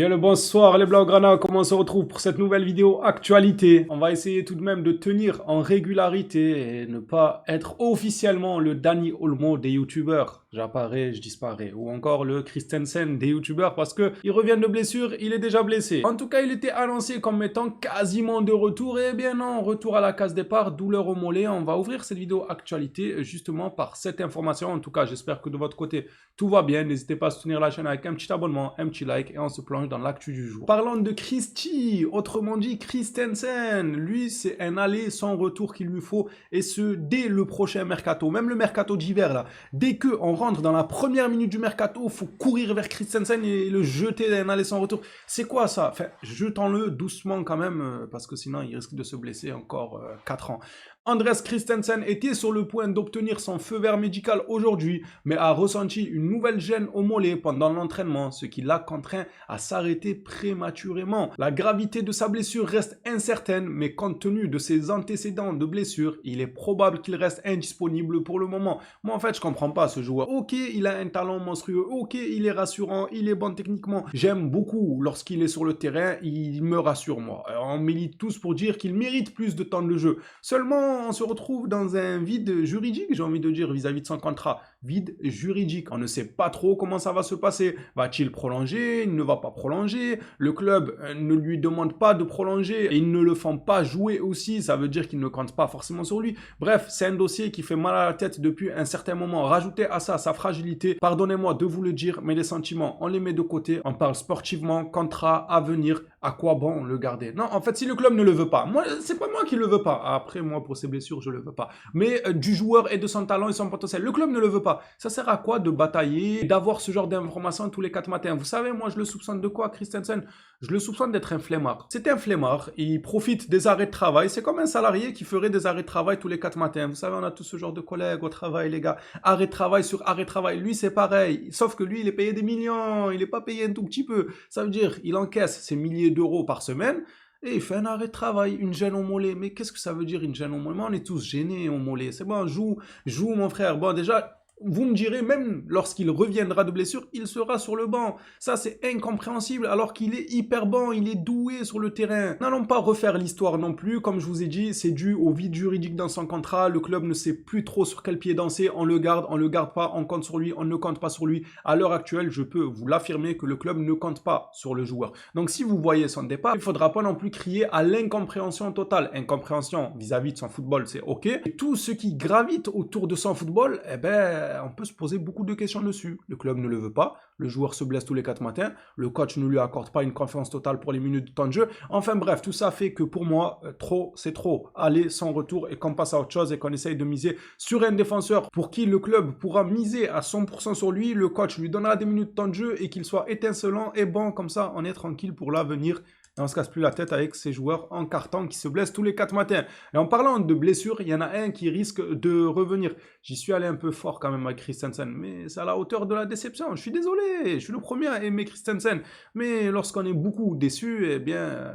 Bien le bonsoir les Blaugrana, comment on se retrouve pour cette nouvelle vidéo actualité? On va essayer tout de même de tenir en régularité et ne pas être officiellement le Dani Olmo des youtubeurs. J'apparais, je disparais. Ou encore le Christensen des youtubeurs parce que il revient de blessure, il est déjà blessé. En tout cas, il était annoncé comme étant quasiment de retour. Et bien non, retour à la case départ, douleur au mollet. On va ouvrir cette vidéo actualité justement par cette information. En tout cas, j'espère que de votre côté, tout va bien. N'hésitez pas à soutenir la chaîne avec un petit abonnement, un petit like et on se plonge dans l'actu du jour. Parlons de Christy, autrement dit Christensen. Lui, c'est un aller sans retour qu'il lui faut et ce dès le prochain mercato. Même le mercato d'hiver là. Dès qu'on rentre dans la première minute du mercato, il faut courir vers Christensen et le jeter d'un aller sans retour. C'est quoi ça? Enfin, jetons-le doucement quand même parce que sinon il risque de se blesser encore 4 ans. Andreas Christensen était sur le point d'obtenir son feu vert médical aujourd'hui, mais a ressenti une nouvelle gêne au mollet pendant l'entraînement, ce qui l'a contraint à s'arrêter prématurément. La gravité de sa blessure reste incertaine, mais compte tenu de ses antécédents de blessure, il est probable qu'il reste indisponible pour le moment. Moi, en fait, je comprends pas ce joueur. Ok, il a un talent monstrueux, ok, il est rassurant, il est bon techniquement. J'aime beaucoup lorsqu'il est sur le terrain, il me rassure, moi. On milite tous pour dire qu'il mérite plus de temps de jeu. Seulement, on se retrouve dans un vide juridique, j'ai envie de dire, vis-à-vis de son contrat. Vide juridique. On ne sait pas trop comment ça va se passer. Va-t-il prolonger? Il ne va pas prolonger. Le club ne lui demande pas de prolonger et ils ne le font pas jouer aussi. Ça veut dire qu'il ne compte pas forcément sur lui. Bref, c'est un dossier qui fait mal à la tête depuis un certain moment. Rajoutez à ça sa fragilité. Pardonnez-moi de vous le dire, mais les sentiments, on les met de côté. On parle sportivement, contrat, avenir. À quoi bon le garder? Non, en fait, si le club ne le veut pas, moi, c'est pas moi qui le veux pas. Après, moi, pour ses blessures, je le veux pas. Mais du joueur et de son talent et son potentiel, le club ne le veut pas. Ça sert à quoi de batailler, d'avoir ce genre d'informations tous les 4 matins? Vous savez, moi, je le soupçonne de quoi, Christensen? Je le soupçonne d'être un flemmard. C'est un flemmard, il profite des arrêts de travail. C'est comme un salarié qui ferait des arrêts de travail tous les 4 matins. Vous savez, on a tous ce genre de collègues au travail, les gars. Arrêt de travail sur arrêt de travail. Lui, c'est pareil. Sauf que lui, il est payé des millions. Il n'est pas payé un tout petit peu. Ça veut dire, il encaisse ses milliers d'euros par semaine. Et il fait un arrêt de travail, une gêne au mollet. Mais qu'est-ce que ça veut dire une gêne au mollet? Moi, on est tous gênés au mollet. C'est bon, joue mon frère. Bon, déjà, vous me direz, même lorsqu'il reviendra de blessure, il sera sur le banc. Ça, c'est incompréhensible, alors qu'il est hyper bon, il est doué sur le terrain. N'allons pas refaire l'histoire non plus. Comme je vous ai dit, c'est dû au vide juridique dans son contrat. Le club ne sait plus trop sur quel pied danser. On le garde pas, on compte sur lui, on ne compte pas sur lui. À l'heure actuelle, je peux vous l'affirmer que le club ne compte pas sur le joueur. Donc, si vous voyez son départ, il ne faudra pas non plus crier à l'incompréhension totale. Incompréhension vis-à-vis de son football, c'est OK. Et tout ce qui gravite autour de son football, eh ben, on peut se poser beaucoup de questions dessus. Le club ne le veut pas, le joueur se blesse tous les 4 matins, le coach ne lui accorde pas une confiance totale pour les minutes de temps de jeu. Enfin bref, tout ça fait que pour moi, trop, c'est trop. Aller sans retour et qu'on passe à autre chose et qu'on essaye de miser sur un défenseur pour qui le club pourra miser à 100% sur lui, le coach lui donnera des minutes de temps de jeu et qu'il soit étincelant et bon, comme ça on est tranquille pour l'avenir. Et on ne se casse plus la tête avec ces joueurs en carton qui se blessent tous les 4 matins. Et en parlant de blessures, il y en a un qui risque de revenir. J'y suis allé un peu fort quand même avec Christensen, mais c'est à la hauteur de la déception. Je suis désolé, je suis le premier à aimer Christensen. Mais lorsqu'on est beaucoup déçu, eh bien,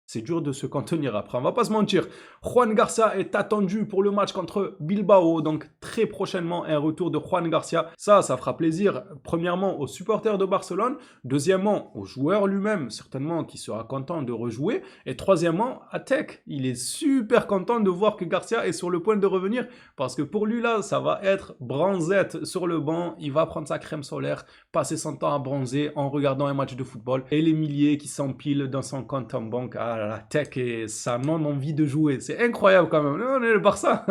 c'est dur de se contenir après, on va pas se mentir. Juan Garcia est attendu pour le match contre Bilbao, donc très prochainement un retour de Juan Garcia. Ça fera plaisir, premièrement aux supporters de Barcelone, deuxièmement au joueur lui-même, certainement qui sera content de rejouer, et troisièmement à Tech. Il est super content de voir que Garcia est sur le point de revenir, parce que pour lui là, ça va être bronzette sur le banc, il va prendre sa crème solaire, passer son temps à bronzer en regardant un match de football, et les milliers qui s'empilent dans son compte en banque à la Tech et sa non-envie de jouer. C'est incroyable quand même. On est le Barça.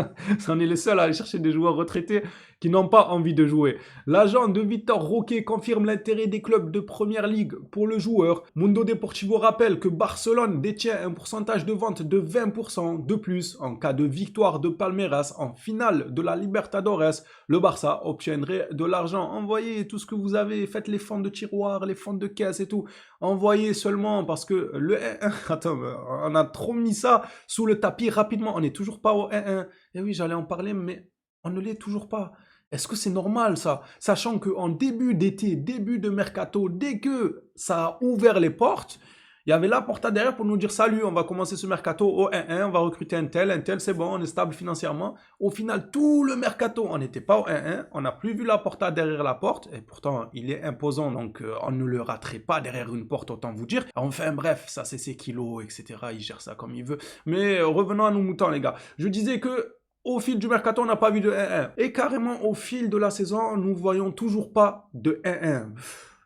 On est les seuls à aller chercher des joueurs retraités qui n'ont pas envie de jouer. L'agent de Vitor Roque confirme l'intérêt des clubs de première ligue pour le joueur. Mundo Deportivo rappelle que Barcelone détient un pourcentage de vente de 20% de plus en cas de victoire de Palmeiras en finale de la Libertadores. Le Barça obtiendrait de l'argent. Envoyez tout ce que vous avez, faites les fonds de tiroir, les fonds de caisse et tout. Envoyez seulement parce que le 1-1, attends, on a trop mis ça sous le tapis rapidement. On n'est toujours pas au 1-1. Et oui, j'allais en parler, mais on ne l'est toujours pas. Est-ce que c'est normal ça? Sachant qu'en début d'été, début de mercato, dès que ça a ouvert les portes, Il y avait Laporta derrière pour nous dire salut, on va commencer ce mercato au 1-1, on va recruter un tel, c'est bon, on est stable financièrement. Au final, tout le mercato, on n'était pas au 1-1, on n'a plus vu Laporta derrière la porte, et pourtant il est imposant, donc on ne le raterait pas derrière une porte, autant vous dire. Enfin bref, ça c'est ses kilos, etc. Il gère ça comme il veut. Mais revenons à nos moutons, les gars. Je disais que au fil du mercato, on n'a pas vu de 1-1. Et carrément, au fil de la saison, nous voyons toujours pas de 1-1.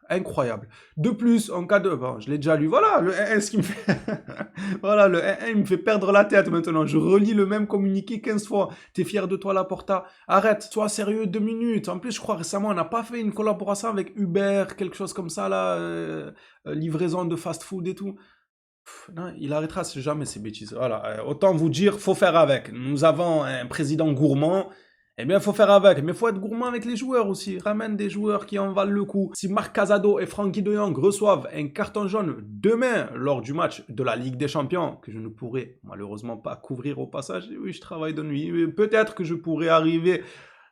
Incroyable. De plus, en cas de... Bon, je l'ai déjà lu. Voilà, le 1-1, ce qui me fait... voilà, le 1-1, il me fait perdre la tête maintenant. Je relis le même communiqué 15 fois. T'es fier de toi, Laporta? Arrête, sois sérieux 2 minutes. En plus, je crois récemment, on n'a pas fait une collaboration avec Uber, quelque chose comme ça, là. Livraison de fast-food et tout. Non, il arrêtera jamais ces bêtises. Voilà, autant vous dire, faut faire avec. Nous avons un président gourmand, eh bien, faut faire avec. Mais faut être gourmand avec les joueurs aussi. Ramène des joueurs qui en valent le coup. Si Marc Casado et Frankie de Jong reçoivent un carton jaune demain lors du match de la Ligue des Champions, que je ne pourrai malheureusement pas couvrir au passage, oui, je travaille de nuit, peut-être que je pourrai arriver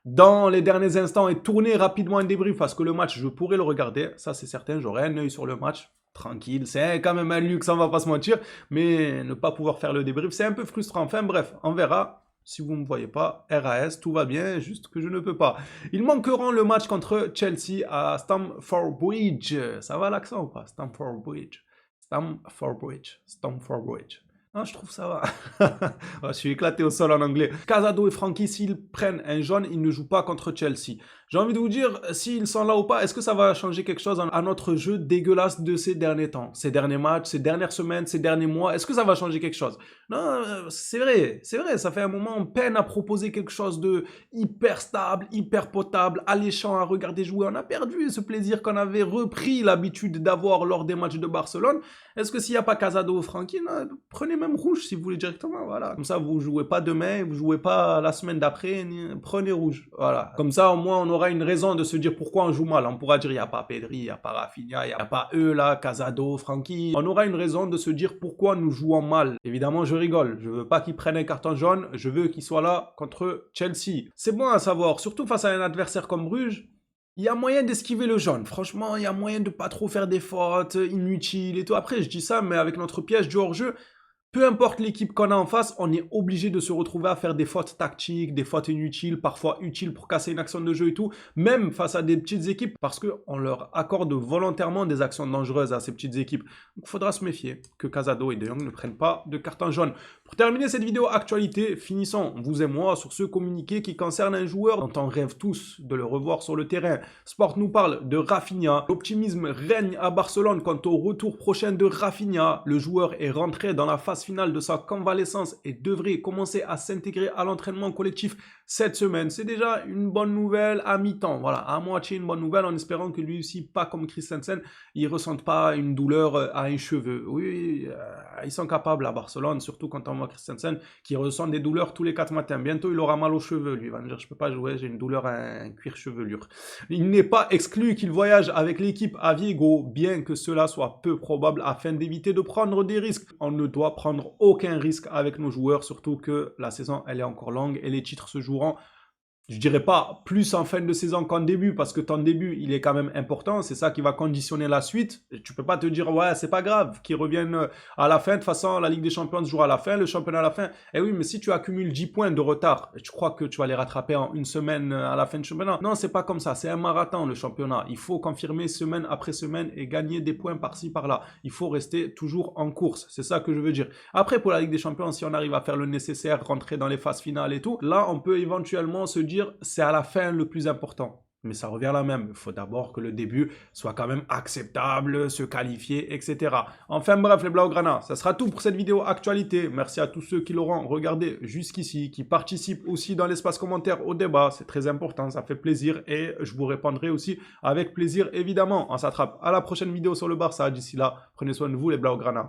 dans les derniers instants et tourner rapidement un débrief parce que le match, je pourrais le regarder. Ça, c'est certain, j'aurai un œil sur le match. Tranquille, c'est quand même un luxe, on va pas se mentir, mais ne pas pouvoir faire le débrief, c'est un peu frustrant. Enfin bref, on verra. Si vous ne me voyez pas, RAS, tout va bien, juste que je ne peux pas. Ils manqueront le match contre Chelsea à Stamford Bridge. Ça va l'accent ou pas? Stamford Bridge. Stamford Bridge. Stamford Bridge. Non, je trouve ça va. Je suis éclaté au sol en anglais. Casado et Frankie, s'ils prennent un jaune, ils ne jouent pas contre Chelsea. J'ai envie de vous dire, s'ils sont là ou pas, est-ce que ça va changer quelque chose à notre jeu dégueulasse de ces derniers temps? Ces derniers matchs, ces dernières semaines, ces derniers mois, est-ce que ça va changer quelque chose? Non, c'est vrai, ça fait un moment, on peine à proposer quelque chose de hyper stable, hyper potable, alléchant à regarder jouer. On a perdu ce plaisir qu'on avait repris l'habitude d'avoir lors des matchs de Barcelone. Est-ce que s'il n'y a pas Casado ou Frankie, non, prenez même rouge si vous voulez directement, voilà. Comme ça, vous jouez pas demain, vous jouez pas la semaine d'après, prenez rouge, voilà. Comme ça, au moins, on aura une raison de se dire pourquoi on joue mal. On pourra dire, il n'y a pas Pedri, il n'y a pas Rafinha, il n'y a pas eux là, Casado, Frankie. On aura une raison de se dire pourquoi nous jouons mal. Évidemment, je rigole. Je veux pas qu'ils prennent un carton jaune, je veux qu'ils soient là contre Chelsea. C'est bon à savoir, surtout face à un adversaire comme Bruges. Il y a moyen d'esquiver le jaune. Franchement, il y a moyen de pas trop faire des fautes inutiles et tout. Après, je dis ça, mais avec notre piège du hors-jeu, peu importe l'équipe qu'on a en face, on est obligé de se retrouver à faire des fautes tactiques, des fautes inutiles, parfois utiles pour casser une action de jeu et tout, même face à des petites équipes, parce qu'on leur accorde volontairement des actions dangereuses à ces petites équipes. Donc il faudra se méfier que Casado et De Jong ne prennent pas de carton jaune. Pour terminer cette vidéo actualité, finissons, vous et moi, sur ce communiqué qui concerne un joueur dont on rêve tous de le revoir sur le terrain. Sport nous parle de Rafinha. L'optimisme règne à Barcelone quant au retour prochain de Rafinha. Le joueur est rentré dans la phase finale de sa convalescence et devrait commencer à s'intégrer à l'entraînement collectif cette semaine. C'est déjà une bonne nouvelle à mi-temps, voilà, à moitié une bonne nouvelle, en espérant que lui aussi, pas comme Christensen, il ressente pas une douleur à un cheveu. Oui, ils sont capables à Barcelone, surtout quand on voit Christensen qui ressent des douleurs tous les 4 matins. Bientôt, il aura mal aux cheveux, lui. Il va me dire, je peux pas jouer, j'ai une douleur à un cuir chevelure. Il n'est pas exclu qu'il voyage avec l'équipe à Vigo, bien que cela soit peu probable afin d'éviter de prendre des risques. On ne doit prendre aucun risque avec nos joueurs, surtout que la saison, elle est encore longue et les titres se joueront, je dirais pas plus en fin de saison qu'en début, parce que ton début, il est quand même important. C'est ça qui va conditionner la suite. Et tu peux pas te dire, ouais, c'est pas grave qu'ils reviennent à la fin. De toute façon, la Ligue des Champions se joue à la fin, le championnat à la fin. Eh oui, mais si tu accumules 10 points de retard, tu crois que tu vas les rattraper en une semaine à la fin du championnat? Non, c'est pas comme ça. C'est un marathon, le championnat. Il faut confirmer semaine après semaine et gagner des points par-ci, par-là. Il faut rester toujours en course. C'est ça que je veux dire. Après, pour la Ligue des Champions, si on arrive à faire le nécessaire, rentrer dans les phases finales et tout, là, on peut éventuellement se dire, c'est à la fin le plus important. Mais ça revient là même. Il faut d'abord que le début soit quand même acceptable, se qualifier, etc. Enfin bref, les Blaugrana, ça sera tout pour cette vidéo actualité. Merci à tous ceux qui l'auront regardé jusqu'ici, qui participent aussi dans l'espace commentaire au débat. C'est très important, ça fait plaisir et je vous répondrai aussi avec plaisir évidemment. On s'attrape à la prochaine vidéo sur le Barça. D'ici là, prenez soin de vous les Blaugrana.